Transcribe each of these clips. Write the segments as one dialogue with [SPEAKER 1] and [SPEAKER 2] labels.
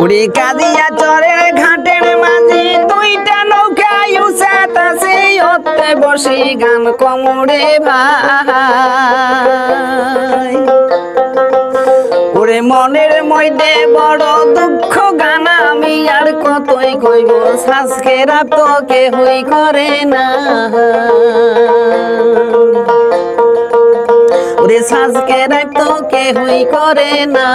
[SPEAKER 1] উড়ি কাদিয়া চরের ঘাটের মাঝে দুইটা নৌকা ইউসাতাছে ওতে বসে গান কমরে ভাই ওরে মনের মধ্যে বড় দুঃখ গান আমি আর কতই কইব সাজকেরা তো কেহই করে না ওরে সাজকেরা তো কেহই করে না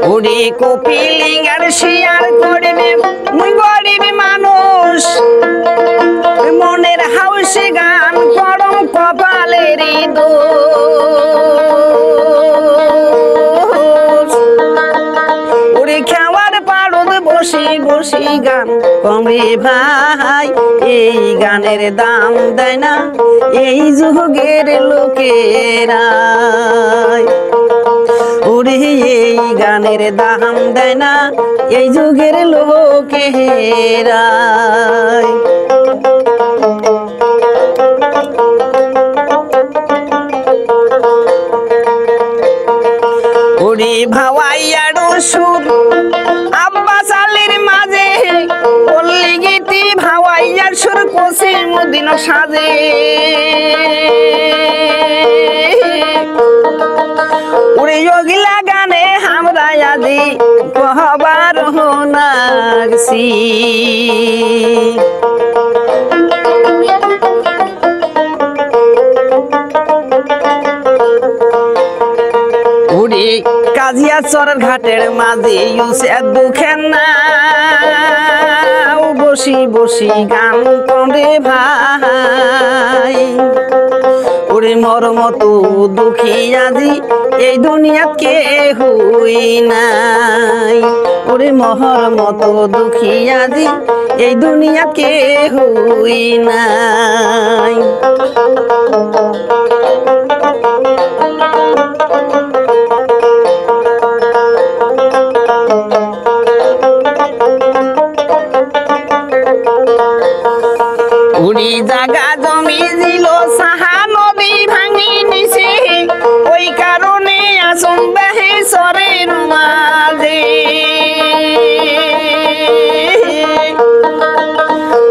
[SPEAKER 1] ওরে কপিলিঙ্গার শিয়ার করবে মুই গরিব মানুষ মনের হাউসে গান করম কপালেরই দোষ ওরে খাওয়ার পারদ বসি বসি গান কমরে ভাই এই গানের দাম দেয় না এই যুগের লোকেরা ওরে এই গানের দাম দেয় না এই যুগের লোকেরা ওরে ভাওয়াইয়াড়ো সুর আব্বাস আলীর মাঝে পল্লী গীতি ভাওয়াইয়ার সুর কোসে মদিনা সাজে ওরে ওগিলা গানে আমরা আদি কহবার নাগছি উড়ি কাজিয়া চরের ঘাটের মাঝে ইউসে দুঃখের না বসি বসি গান করে ভাই ওরে মর মতো দুঃখী আজি এই দুনিয়াত কে হই নাই ওরে মহর মতো দুঃখী আজি এই দুনিয়াত কে হই নাই উড়ি জাগা জমি দিল সাহা নদী ভাঙি নিছে ওই কারণে আসুন বাহে সরের মাঝে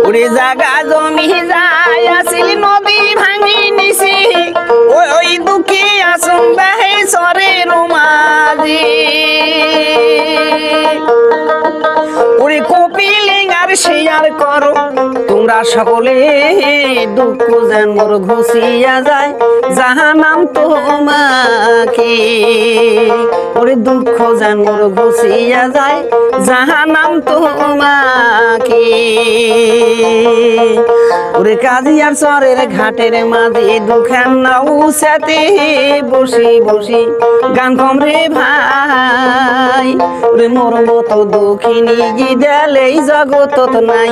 [SPEAKER 1] উড়ি জাগা জমি যায় আসিল নদী ভাঙি নিছে ওই দুঃখী আসুন বাহে সরের মাঝে উড়ি কপিলিঙ্গার শেয়ার করো তোমরা সকলে দুঃখ যেন মোর ঘুষিয়া যায় যাহা নাম তোমাকে ওরে দুঃখ যেন মোর ঘুষিয়া যায় যাহা নাম তোমাকে ওরে কাজিয়ার চরের ঘাটের মাঝে দুঃখের নাও সাথে বসি বসি গান কমরে ভাই ওরে মোর মতো দুঃখিনী গিদালেই জগতত নাই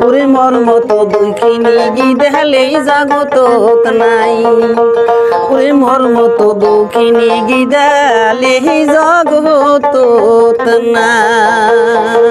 [SPEAKER 1] ওরে মোর মতো দুঃখিনী গিদালেই জগতত নাই ওরে মোর মতো দুঃখিনী গিদালেই জগতত নাই।